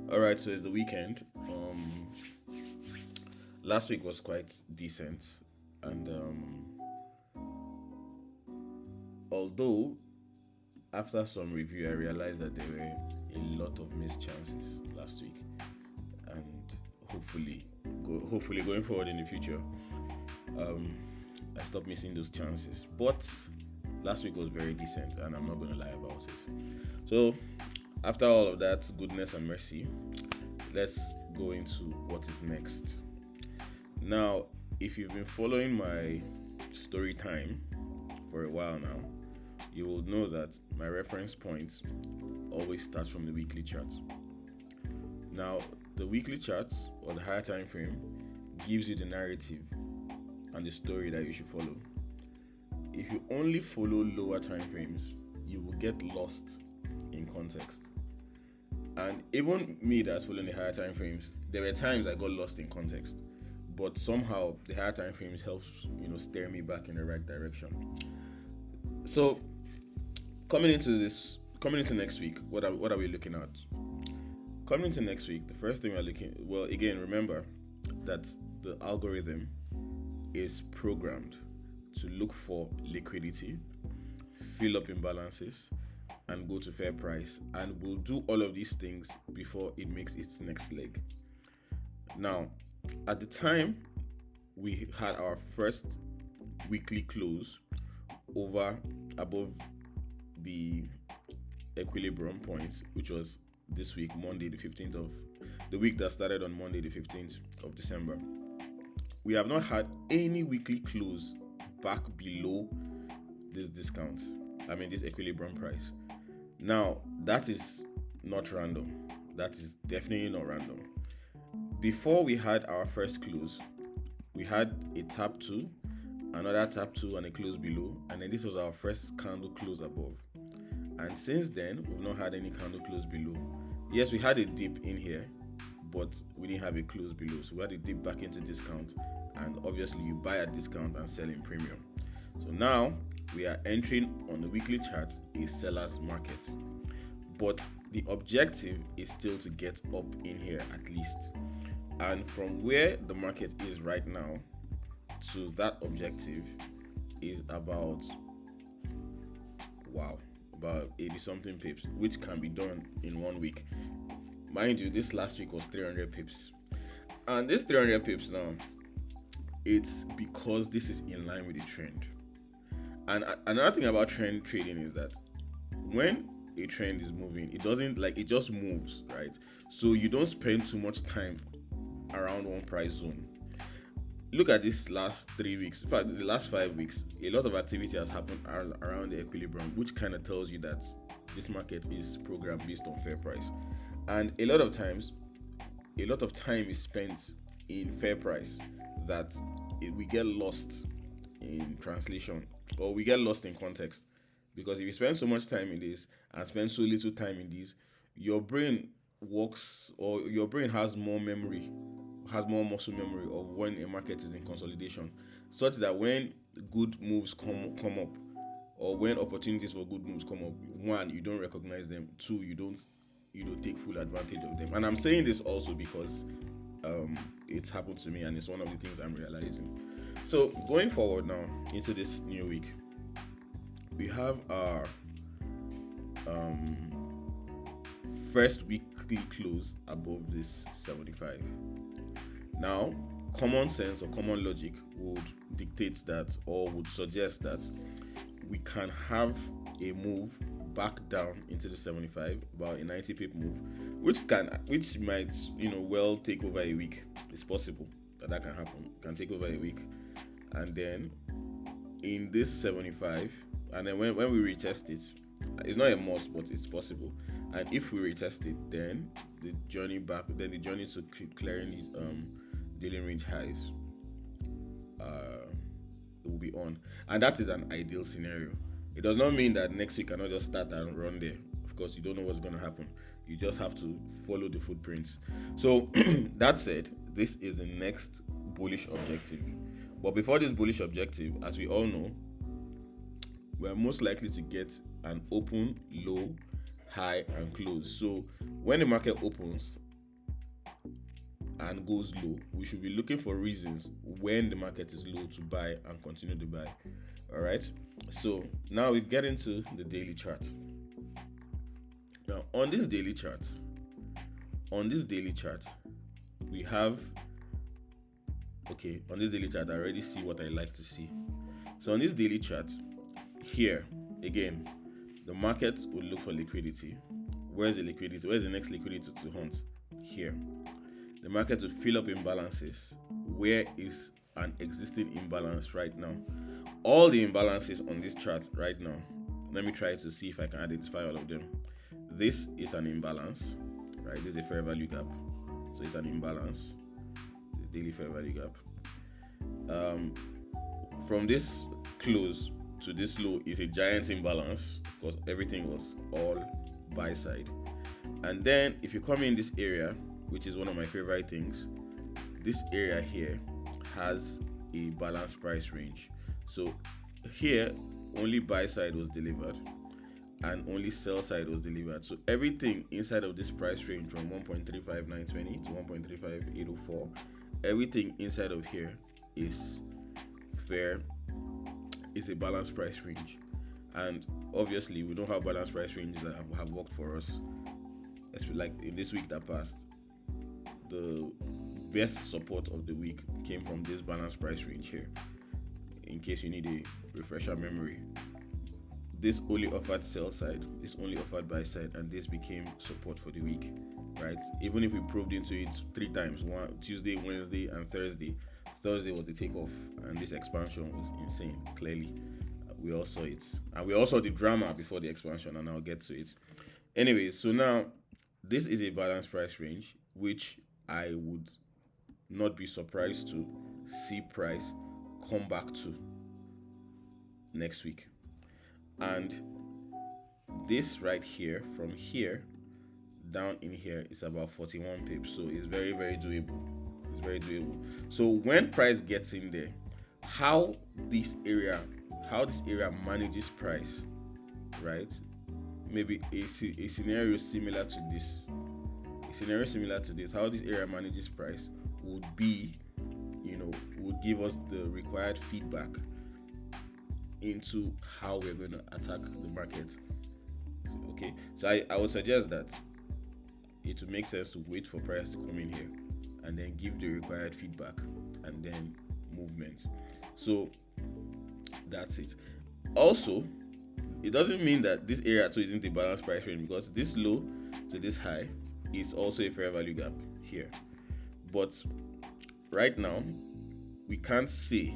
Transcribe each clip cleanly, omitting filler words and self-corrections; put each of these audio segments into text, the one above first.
All right, so it's the weekend. Last week was quite decent, and although after some review, I realized that there were a lot of missed chances last week, and hopefully going forward in the future, um, I stopped missing those chances. But last week was very decent, and I'm not going to lie about it. So after all of that goodness and mercy, let's go into what is next. Now, if you've been following my story time for a while now, you will know that my reference point always starts from the weekly chart. Now, the weekly chart or the higher time frame gives you the narrative and the story that you should follow. If you only follow lower time frames, you will get lost in context. And even me that's following the higher time frames, there were times I got lost in context. But somehow the higher time frames helps, steer me back in the right direction. So coming into next week, what are we looking at? Coming into next week, the first thing we're looking, well, again, remember that the algorithm is programmed to look for liquidity, fill up imbalances, and go to fair price, and will do all of these things before it makes its next leg. Now, at the time we had our first weekly close above the equilibrium points, which was this week, Monday the 15th of the week that started on Monday the 15th of December. We have not had any weekly close back below this discount. This equilibrium price. Now, that is not random. That is definitely not random. Before we had our first close, we had a tap 2, another tap 2, and a close below, and then this was our first candle close above. And since then, we've not had any candle close below. Yes, we had a dip in here, but we didn't have a close below. So we had a dip back into discount, and obviously you buy at discount and sell in premium. So now we are entering on the weekly chart a seller's market. But the objective is still to get up in here at least. And from where the market is right now to that objective is about 80 something pips, which can be done in 1 week. Mind you, this last week was 300 pips. And this 300 pips now, it's because this is in line with the trend. And another thing about trend trading is that when a trend is moving, it just moves, right? So you don't spend too much time around one price zone. Look at this last 3 weeks. In fact, the last 5 weeks, a lot of activity has happened around the equilibrium, which kind of tells you that this market is programmed based on fair price. And a lot of time is spent in fair price that we get lost in translation, or we get lost in context. Because if you spend so much time in this and spend so little time in this, your brain has more muscle memory of when a market is in consolidation, such that when good moves come up, or when opportunities for good moves come up, one, you don't recognize them, two, you don't take full advantage of them. And I'm saying this also because it's happened to me, and it's one of the things I'm realizing. So going forward now into this new week, we have our first weekly close above this 75. Now, common sense or common logic would dictate that, or would suggest that we can have a move back down into the 75, about a 90 pip move, which might well take over a week. It's possible that can happen. It can take over a week, and then in this 75, and then when we retest it, it's not a must, but it's possible. And if we retest it, then the journey to clearing these daily range highs will be on. And that is an ideal scenario. It does not mean that next week cannot just start and run there. Of course, you don't know what's going to happen. You just have to follow the footprints. So that said, this is the next bullish objective. But before this bullish objective, as we all know, we're most likely to get an open, low, high, and close. So when the market opens and goes low, we should be looking for reasons when the market is low to buy and continue to buy. All right, so now we get into the daily chart. Now on this daily chart, we have, on this daily chart I already see what I like to see. So on this daily chart here, again, the market will look for liquidity. Where's the liquidity? Where's the next liquidity to hunt? Here. The market will fill up imbalances. Where is an existing imbalance right now? All the imbalances on this chart right now, let me try to see if I can identify all of them. This is an imbalance, right? This is a fair value gap. So it's an imbalance, the daily fair value gap. From this close to this low is a giant imbalance because everything was all buy side. And then if you come in this area, which is one of my favorite things, this area here has a balanced price range. So here only buy side was delivered and only sell side was delivered. So everything inside of this price range from 1.35920 to 1.35804, everything inside of here is fair, is a balanced price range. And obviously we don't have balanced price ranges that have worked for us. Like in this week that passed, the best support of the week came from this balanced price range here. In case you need a refresher memory, this only offered sell side, this only offered buy side, and this became support for the week, right? Even if we probed into it 3 times, Tuesday, Wednesday, and Thursday. Thursday was the takeoff, and this expansion was insane. Clearly, we all saw it, and we also saw the drama before the expansion, and I'll get to it. Anyway, so now this is a balanced price range, which I would not be surprised to see price come back to next week. And this right here, from here down in here, is about 41 pips. So it's very, very doable. It's very doable. So when price gets in there, how this area manages price, right? Maybe a scenario similar to this. How this area manages price would be, would give us the required feedback into how we're going to attack the market. Okay, so I would suggest that it would make sense to wait for price to come in here and then give the required feedback and then movement. So that's it. Also, it doesn't mean that this area too isn't a balanced price range, because this low to this high is also a fair value gap here. But right now, we can't see,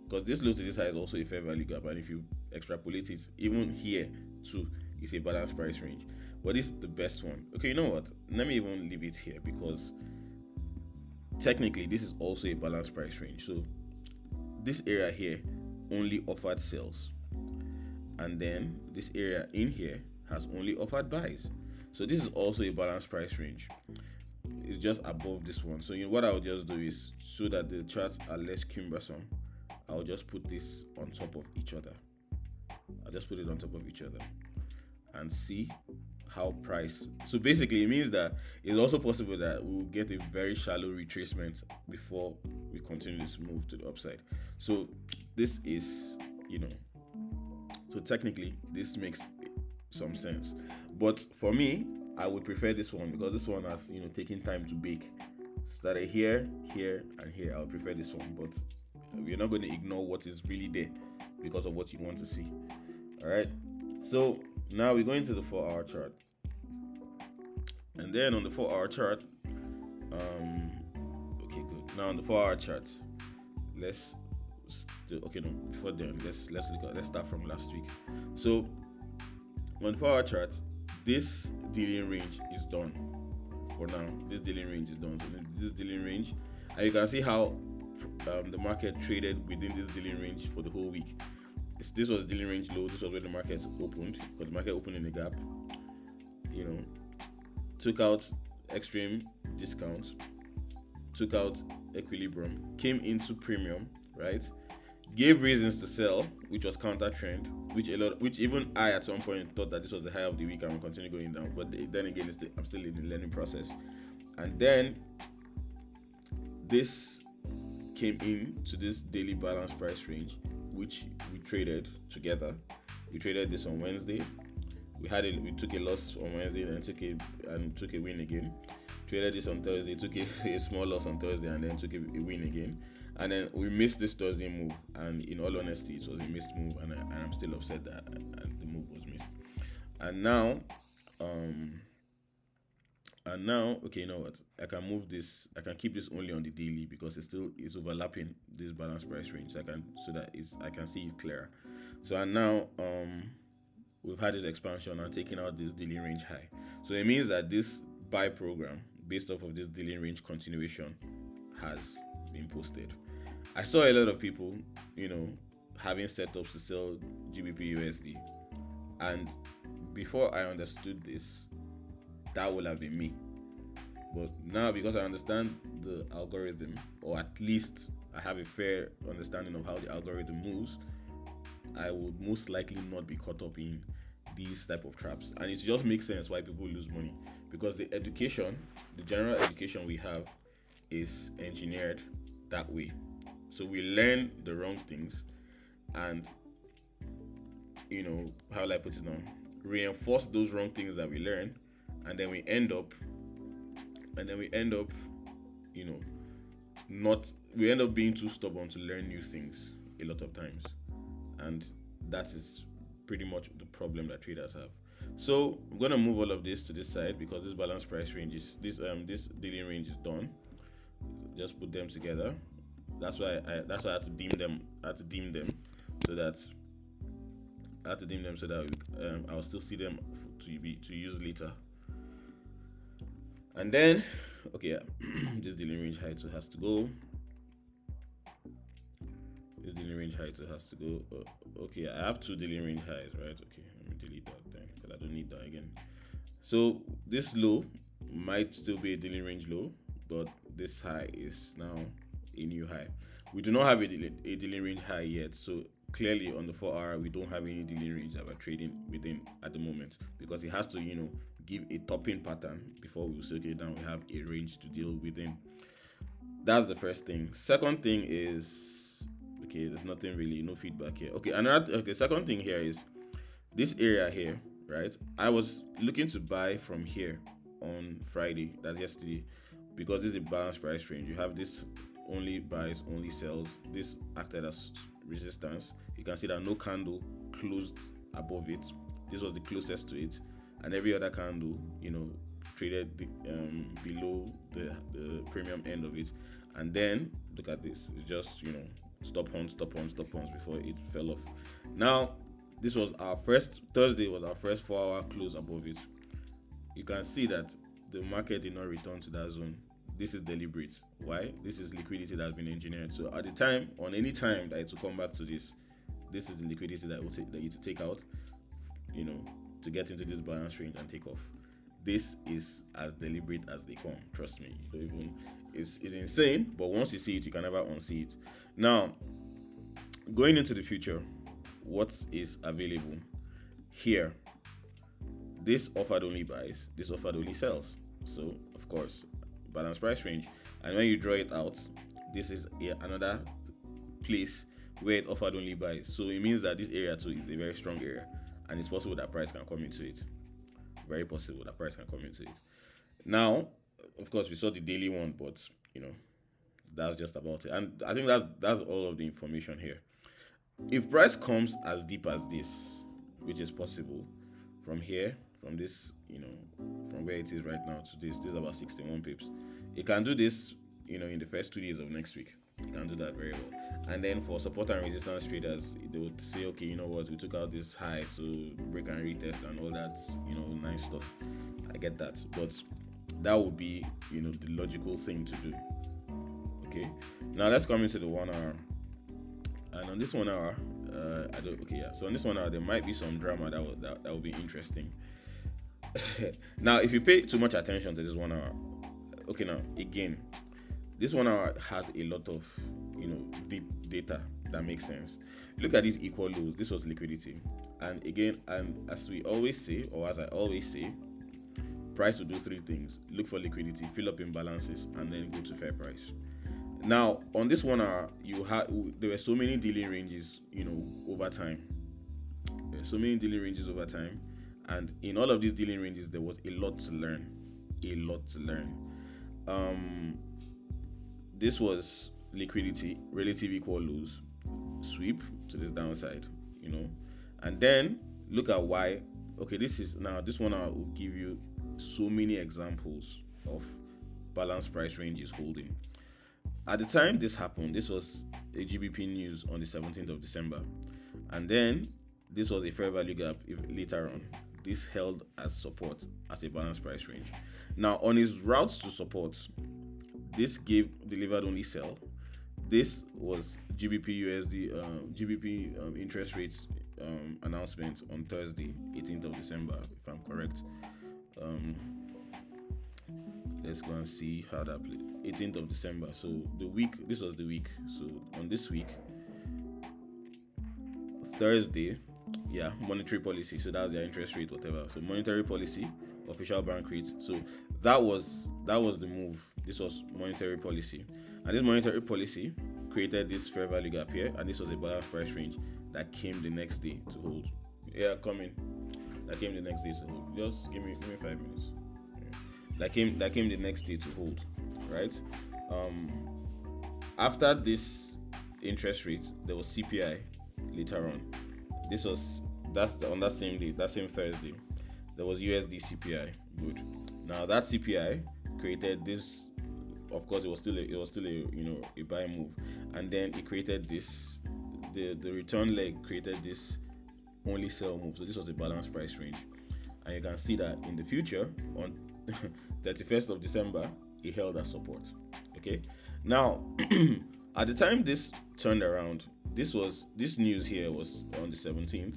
because this low to this high is also a fair value gap, and if you extrapolate it, even here too is a balanced price range. But this is the best one. Okay, you know what? Let me even leave it here, because technically this is also a balanced price range. So this area here only offered sales, and then this area in here has only offered buys. So this is also a balanced price range. It's just above this one. So what I'll just do is, so that the charts are less cumbersome, I'll just put this on top of each other. And see how price. So basically it means that it's also possible that we'll get a very shallow retracement before we continue this move to the upside. So this is, so technically this makes some sense. But for me, I would prefer this one, because this one has, taken time to bake. Started here, and here. I would prefer this one, but we're not going to ignore what is really there because of what you want to see. All right. So now we're going to the 4-hour chart, and then on the 4-hour chart, okay, good. Now on the 4-hour chart, let's start from last week. So on the 4-hour chart, this dealing range is done for now. This dealing range is done. So this dealing range, and you can see how the market traded within this dealing range for the whole week. This was dealing range low. This was where the market opened, because the market opened in a gap. Took out extreme discount, took out equilibrium, came into premium, right? Gave reasons to sell, which was counter trend, which even I at some point thought that this was the high of the week and will continue going down. But then again, I'm still in the learning process. And then this came in to this daily balance price range, which we traded together. We traded this on Wednesday. We took a loss on Wednesday, then took a win again. Traded this on Thursday, took a small loss on Thursday, and then took a win again. And then we missed this Thursday move, and in all honesty, it was a missed move, and I'm still upset that the move was missed. And now, okay, you know what? I can move this. I can keep this only on the daily because it's overlapping this balance price range. So I can see it clearer. So and now, we've had this expansion and taking out this daily range high. So it means that this buy program based off of this daily range continuation has been posted. I saw a lot of people, having setups to sell GBPUSD, and before I understood this, that would have been me. But now, because I understand the algorithm, or at least I have a fair understanding of how the algorithm moves, I would most likely not be caught up in these type of traps. And it just makes sense why people lose money, because the general education we have is engineered that way. So we learn the wrong things and, how will I put it now, reinforce those wrong things that we learn, and then we end up being too stubborn to learn new things a lot of times. And that is pretty much the problem that traders have. So I'm gonna move all of this to this side because this balance price range is this daily range is done. Just put them together. That's why I had to dim them. So that I'll still see them to use later. And then, this daily range height has to go. This daily range height has to go. I have two daily range highs, right? Okay, let me delete that then because I don't need that again. So this low might still be a daily range low, but this high is now a new high. We do not have a daily range high yet, so clearly on the 4-hour we don't have any daily range that we're trading within at the moment, because it has to give a topping pattern before we say, okay, now we have a range to deal within. That's the first thing. Second thing is, there's nothing really, no feedback here. Second thing here is this area here, right? I was looking to buy from here on Friday, that's yesterday, because this is a balanced price range. You have this only buys, only sells. This acted as resistance. You can see that no candle closed above it. This was the closest to it, and every other candle, traded below the premium end of it. And then look at this. It's just stop on before it fell off. Now, Thursday was our first 4-hour close above it. You can see that the market did not return to that zone. This is deliberate. Why? This is liquidity that has been engineered. So at the time, on any time that it will come back to this is the liquidity that you to take out, to get into this balance range and take off. This is as deliberate as they come. Trust me. It's insane, but once you see it, you can never unsee it. Now, going into the future, what is available here? This offered only buys, this offered only sells. So, of course, balance price range. And when you draw it out, this is another place where it offered only buys. So it means that this area too is a very strong area, and it's possible that price can come into it. Very possible that price can come into it. Now, of course, we saw the daily one, but that's just about it. And I think that's all of the information here. If price comes as deep as this, which is possible, from here, from this, from where it is right now to this is about 61 pips. It can do this, in the first 2 days of next week. It can do that very well. And then for support and resistance traders, they would say, okay, you know what, we took out this high, so break and retest and all that, nice stuff. I get that, but that would be, the logical thing to do. Okay, now let's come into the 1 hour. And on this 1 hour, so on this 1 hour, there might be some drama that will be interesting. Now, if you pay too much attention to this 1 hour, now again, this 1 hour has a lot of data that makes sense. Look at these equal lows. This was liquidity, and again, and as we always say, or as I always say, price will do three things: look for liquidity, fill up imbalances, and then go to fair price. Now on this 1 hour, there were so many dealing ranges, over time. There were so many dealing ranges over time, and in all of these dealing ranges, there was a lot to learn. A lot to learn. This was liquidity, relative equal lows, sweep to this downside, and then look at why. Okay, this 1 hour will give you so many examples of balanced price ranges holding. At the time this happened, this was a GBP news on the 17th of December, and then this was a fair value gap later on. This held as support as a balanced price range. Now on its route to support, this delivered only sell. This was GBPUSD GBP interest rates announcement on Thursday, 18th of December, if I'm correct. Let's go and see how that played. 18th of December. So this was the week. So on this week, Thursday, monetary policy. So that's their interest rate, whatever. So monetary policy, official bank rates. So that was the move. This was monetary policy, and this monetary policy created this fair value gap here, and this was a balanced price range that came the next day to hold. That came the next day to hold. Just give me 5 minutes. That came the next day to hold, right? After this interest rate, there was CPI later on. On that same day, that same Thursday, there was USD CPI. Good. Now that CPI created this. Of course, it was still a buy move, and then it created this. The return leg created this only sell move. So this was a balanced price range, and you can see that in the future on 31st of December, it held as support. Okay. Now, at the time this turned around, this news here was on the 17th.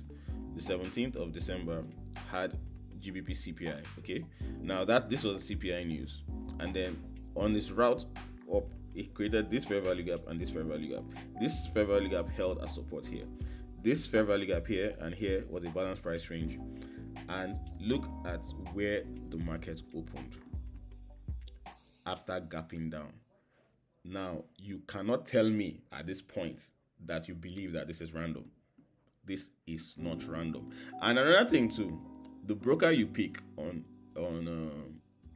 The 17th of December had GBP CPI. Okay. Now this was CPI news, and then on this route up, it created this fair value gap and this fair value gap. This fair value gap held as support here. This fair value gap here and here was a balanced price range. And look at where the market opened after gapping down. Now, you cannot tell me at this point that you believe that this is random. This is not random. And another thing too, the broker you pick on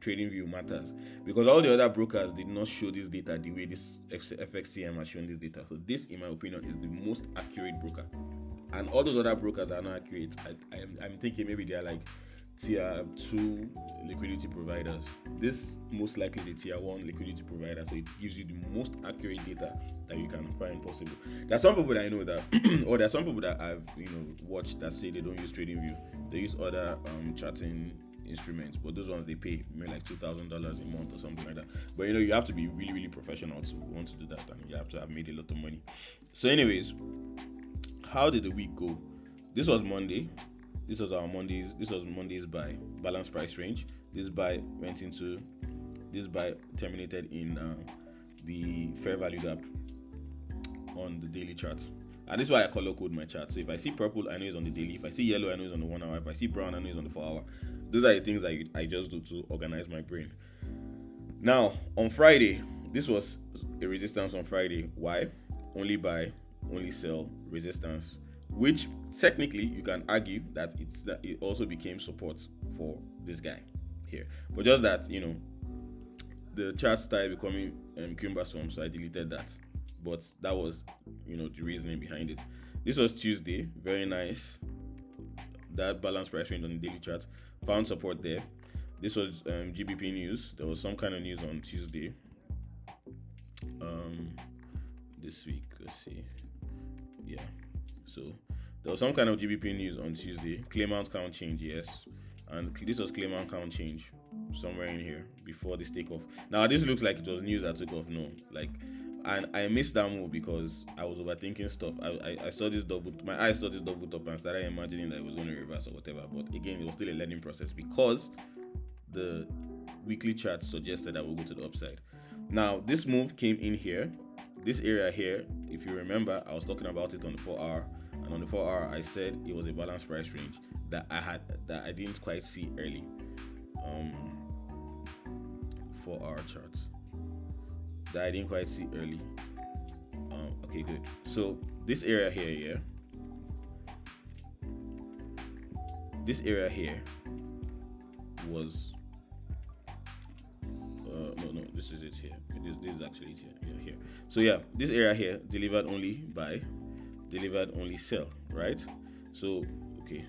TradingView matters, because all the other brokers did not show this data the way this FXCM has shown this data. So this, in my opinion, is the most accurate broker, and all those other brokers are not accurate. I'm thinking maybe they are like tier 2 liquidity providers. This most likely the tier 1 liquidity provider, so it gives you the most accurate data that you can find possible. There are some people that I know that or there are some people that I've watched that say they don't use TradingView, they use other charting instruments, but those ones they pay maybe like $2,000 a month or something like that. But you have to be really, really professional to want to do that, and you have to have made a lot of money. So anyways, how did the week go? This was Monday. This was Monday's buy, balanced price range. This buy terminated in the fair value gap on the daily chart. And this is why I color code my chart. So if I see purple, I know it's on the daily. If I see yellow, I know it's on the 1 hour. If I see brown, I know it's on the 4 hour. Those are the things I just do to organize my brain. Now, on Friday, this was a resistance on Friday. Why? Only buy, only sell, resistance. Which technically you can argue that it also became support for this guy here. But just that, the chart started becoming cumbersome, so I deleted that. But that was, the reasoning behind it. This was Tuesday, very nice. That balanced price range on the daily chart found support there. This was GBP news. There was some kind of news on Tuesday. This week, let's see. Yeah. So there was some kind of GBP news on Tuesday. Claimant count change, yes. And this was claimant count change somewhere in here before this takeoff. Now this looks like it was news that took off. No, and I missed that move because I was overthinking stuff. I saw this my eyes saw this double top and started imagining that it was going to reverse or whatever. But again, it was still a learning process because the weekly chart suggested that we'll go to the upside. Now this move came in here, this area here. If you remember, I was talking about it on the 4 hour, and on the 4 hour I said it was a balanced price range that I didn't quite see early. 4 hour chart. that I didn't quite see early. Okay, good. So this area here, yeah. This area here was no, this is it here. This is actually it here. Yeah, here. So yeah, this area here delivered only buy, delivered only sell, right? So okay,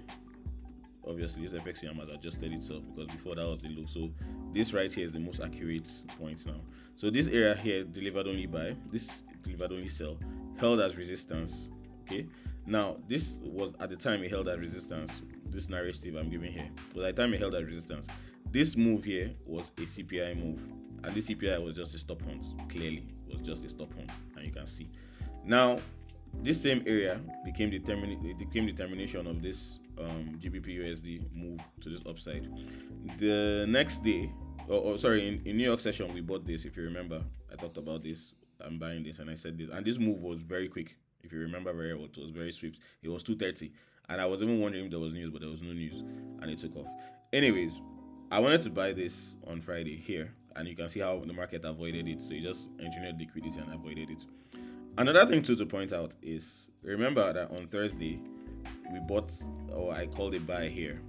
obviously this FX has adjusted itself because before that was the low. So this right here is the most accurate point now. So this area here delivered only buy, this delivered only sell, held as resistance. Okay, now this was at the time it held as resistance. This narrative I'm giving here, but at the time it held as resistance. This move here was a CPI move, and this CPI was just a stop hunt. Clearly, it was just a stop hunt, and you can see. Now, this same area became the termination of this GBPUSD move to this upside. The next day, in New York session, we bought this. If you remember, I talked about this. I'm buying this, and I said this, and this move was very quick. If you remember very well, it was very swift. It was 2:30, and I was even wondering if there was news, but there was no news, and it took off. Anyways, I wanted to buy this on Friday here, and you can see how the market avoided it. So you just engineered liquidity and avoided it. Another thing too to point out is, remember that on Thursday we bought, or I called it buy here,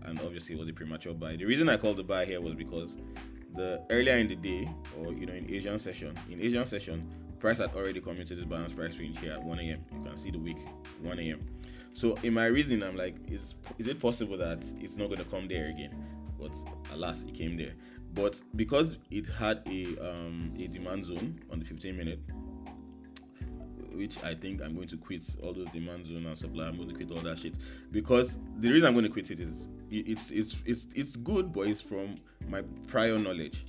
and obviously it was a premature buy. The reason I called the buy here was because the earlier in the day, or in Asian session, price had already come into this balance price range here at 1 a.m. You can see the wick 1 a.m. So in my reasoning, I'm like, is it possible that it's not going to come there again? But alas, it came there. But because it had a demand zone on the 15-minute, which I think I'm going to quit all those demand zone and supply. I'm going to quit all that shit, because the reason I'm going to quit it is it's good, but it's from my prior knowledge,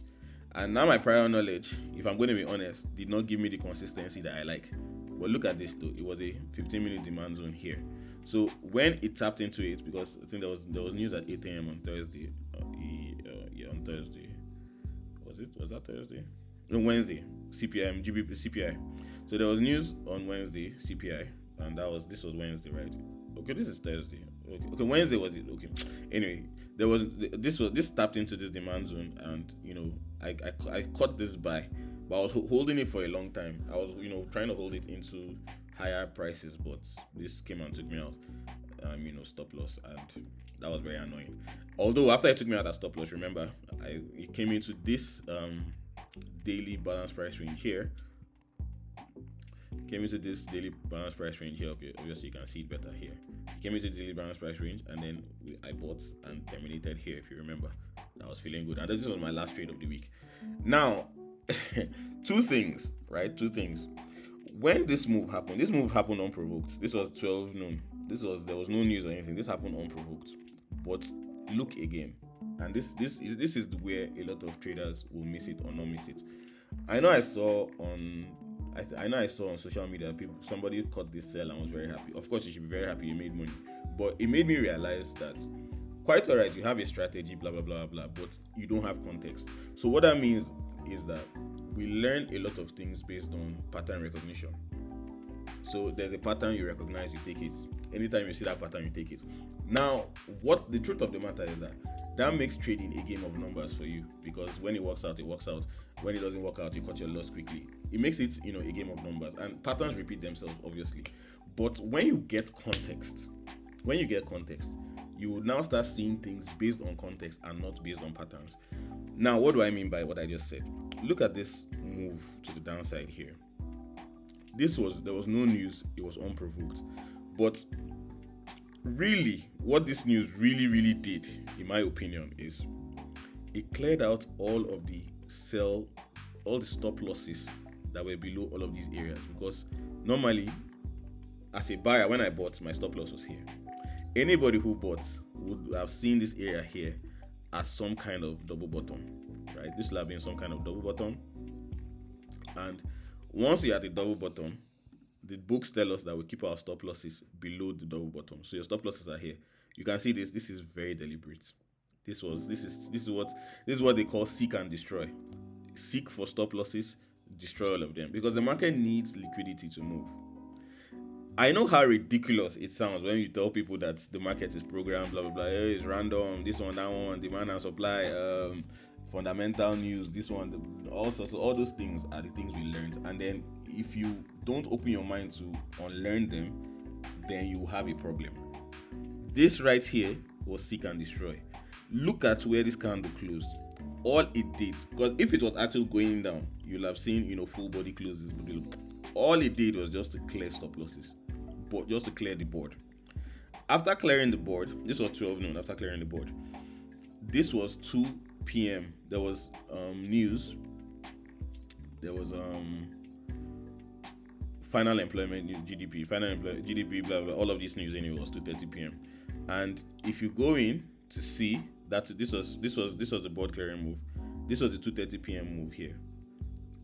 and now my prior knowledge, if I'm going to be honest, did not give me the consistency that I like. But look at this though, it was a 15-minute demand zone here. So when it tapped into it, because I think there was news at 8 a.m. on Thursday. On Thursday. Was that Thursday? No, Wednesday. CPI, GBP CPI. So there was news on Wednesday, CPI, and this was Wednesday, right? Okay, this is Thursday. Okay, Wednesday was it? Okay. Anyway, this tapped into this demand zone, and I caught this buy, but I was holding it for a long time. I was trying to hold it into higher prices, but this came and took me out. Stop loss, and that was very annoying. Although after it took me out at stop loss, remember, it came into this daily balance price range here. Okay, obviously you can see it better here. It came into the daily balance price range, and then I bought and terminated here. If you remember, I was feeling good, and this was my last trade of the week. Now, two things. When this move happened unprovoked. This was 12 noon. There was no news or anything. This happened unprovoked. But look again, and this is where a lot of traders will miss it or not miss it. I know I saw on social media somebody caught this sell and was very happy. Of course, you should be very happy you made money, but it made me realize that quite alright, you have a strategy, blah blah blah blah, but you don't have context. So what that means is that we learn a lot of things based on pattern recognition. So there's a pattern, you recognize, you take it. Anytime you see that pattern, you take it. Now, what the truth of the matter is that makes trading a game of numbers for you, because when it works out, it works out. When it doesn't work out, you cut your loss quickly. It makes it, a game of numbers, and patterns repeat themselves, obviously. But when you get context, you will now start seeing things based on context and not based on patterns. Now, what do I mean by what I just said? Look at this move to the downside here. There was no news, it was unprovoked. But really, what this news really did, in my opinion, is it cleared out all the stop losses that were below all of these areas. Because normally, as a buyer, when I bought, my stop loss was here. Anybody who bought would have seen this area here as some kind of double bottom, right? This will have been some kind of double bottom. And once you're at the double bottom, the books tell us that we keep our stop losses below the double bottom. So your stop losses are here. You can see this. This is very deliberate. This is what they call seek and destroy. Seek for stop losses, destroy all of them, because the market needs liquidity to move. I know how ridiculous it sounds when you tell people that the market is programmed, blah blah blah. It's random. This one, that one, demand and supply. fundamental news, this one, also, so all those things are the things we learned. And then if you don't open your mind to unlearn them, then you have a problem. This right here was seek and destroy. Look at where this candle closed. All it did, because if it was actually going down, you'll have seen, full body closes. All it did was just to clear stop losses, but just to clear the board. After clearing the board, this was 12 noon. After clearing the board, this was 2 p.m. There was news. There was final employment news, GDP, blah blah. All of this news anyway was 2:30 p.m. And if you go in to see that this was the board clearing move. This was the 2:30 p.m. move here.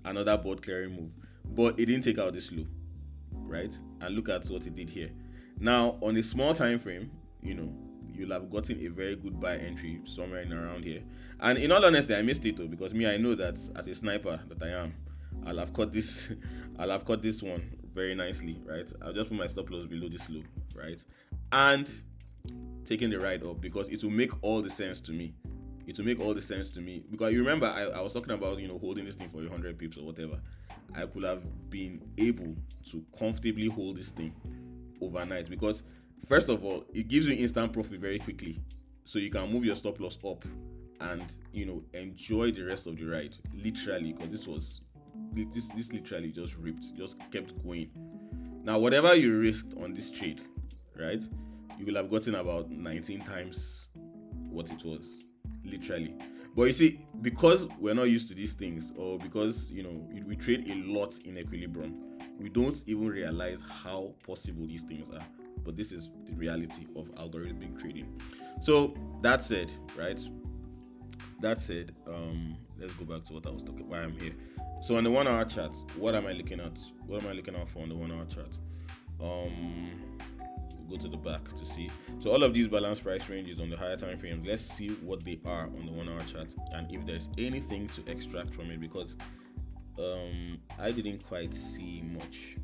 Another board clearing move, but it didn't take out this low, right? And look at what it did here. Now on a small time frame, you'll have gotten a very good buy entry somewhere in around here. And in all honesty, I missed it though, because I know that as a sniper that I am, I'll have caught this one very nicely, right? I'll just put my stop loss below this low, right? And taking the ride up, because it will make all the sense to me. Because you remember I was talking about holding this thing for 100 pips or whatever. I could have been able to comfortably hold this thing overnight, because first of all, it gives you instant profit very quickly, so you can move your stop loss up and enjoy the rest of the ride, literally, because this literally just ripped, just kept going. Now whatever you risked on this trade, right, you will have gotten about 19 times what it was, literally. But you see, because we're not used to these things, or because we trade a lot in equilibrium, we don't even realize how possible these things are. But this is the reality of algorithmic trading. So that said, let's go back to what I was talking, why I'm here. So on the 1 hour chart, what am I looking at? What am I looking out for on the 1 hour chart? Go to the back to see. So all of these balance price ranges on the higher time frames, let's see what they are on the 1 hour chart, and if there's anything to extract from it, because I didn't quite see much.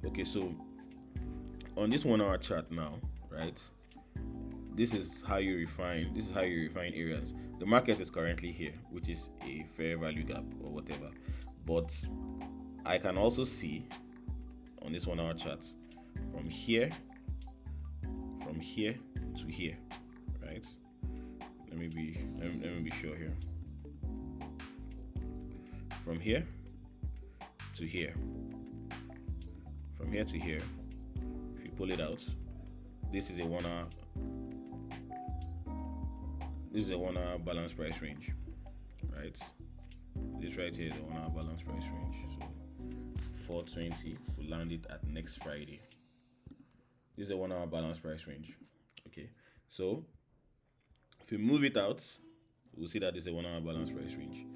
Okay, so on this 1 hour chart now, right, this is how you refine areas. The market is currently here, which is a fair value gap or whatever, but I can also see on this 1 hour chart from here to here, right? Let me be sure here. From here to here, if you pull it out, this is a 1 hour. This is a 1 hour balance price range, right? This right here is a 1 hour balance price range. So 420 will land it at next Friday. This is a 1 hour balance price range. Okay, so if we move it out, we'll see that it's a 1 hour balance price range.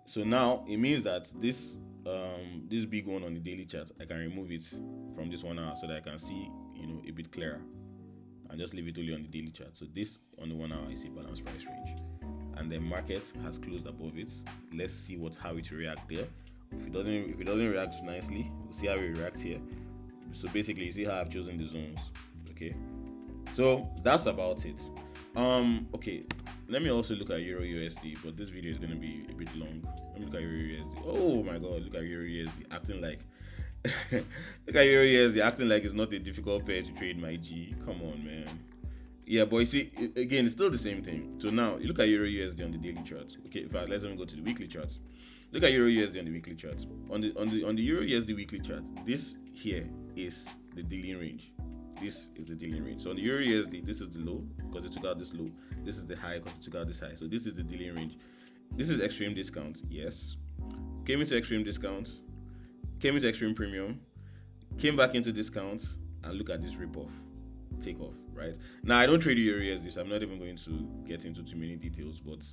So now it means that this big one on the daily chart, I can remove it from this 1 hour so that I can see a bit clearer, and just leave it only on the daily chart. So this on the 1 hour is a balance price range, and the market has closed above it. Let's see how it will react there. If it doesn't react nicely, we'll see how it reacts here. So basically, you see how I've chosen the zones. Okay, so that's about it. Okay, let me also look at Euro USD, but this video is going to be a bit long. Let me look at Euro USD. Oh my god, look at Euro USD acting like look at Euro USD acting like it's not a difficult pair to trade, my G. Come on, man. Yeah, but you see, again, it's still the same thing. So now you look at Euro USD on the daily chart. Okay, in fact, let's even go to the weekly chart. Look at Euro USD on the weekly chart. On the Euro USD weekly chart, this here is the dealing range. This is the dealing range. So on the Euro USD, this is the low because it took out this low. This is the high because it took out this high. So this is the dealing range. This is extreme discounts. Yes. Came into extreme discounts. Came into extreme premium. Came back into discounts. And look at this rip-off. Take off, right? Now, I don't trade Euro USD, so I'm not even going to get into too many details. But,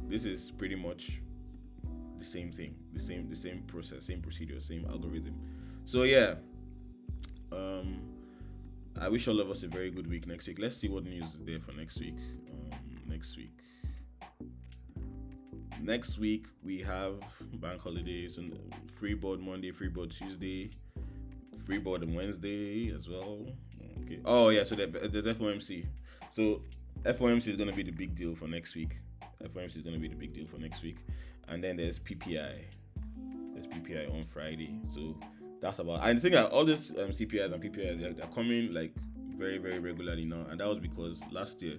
this is pretty much the same thing. The same process, same procedure, same algorithm. So, yeah. I wish all of us a very good week next week. Let's see what news is there for next week. Next week we have bank holidays and free board Monday, free board Tuesday, free board on Wednesday as well. Okay. Oh yeah, so there's FOMC. So FOMC is going to be the big deal for next week. FOMC is going to be the big deal for next week. And then there's PPI. There's PPI on Friday. So that's about. I think that all these CPIs and PPIs they're coming like very, very regularly now, and that was because last year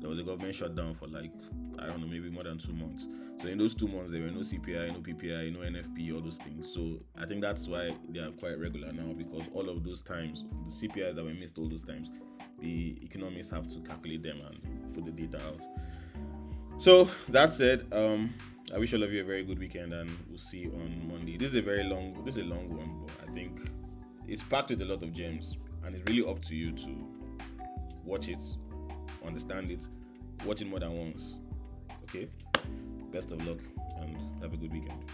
there was a government shutdown for like, I don't know, maybe more than 2 months. So in those 2 months there were no CPI, no PPI, no NFP, all those things. So I think that's why they are quite regular now, because all of those times, the CPIs that were missed all those times, the economists have to calculate them and put the data out. So that said, I wish all of you a very good weekend, and we'll see you on Monday. This is a long one, but I think it's packed with a lot of gems, and it's really up to you to watch it, understand it, watch it more than once. Okay? Best of luck and have a good weekend.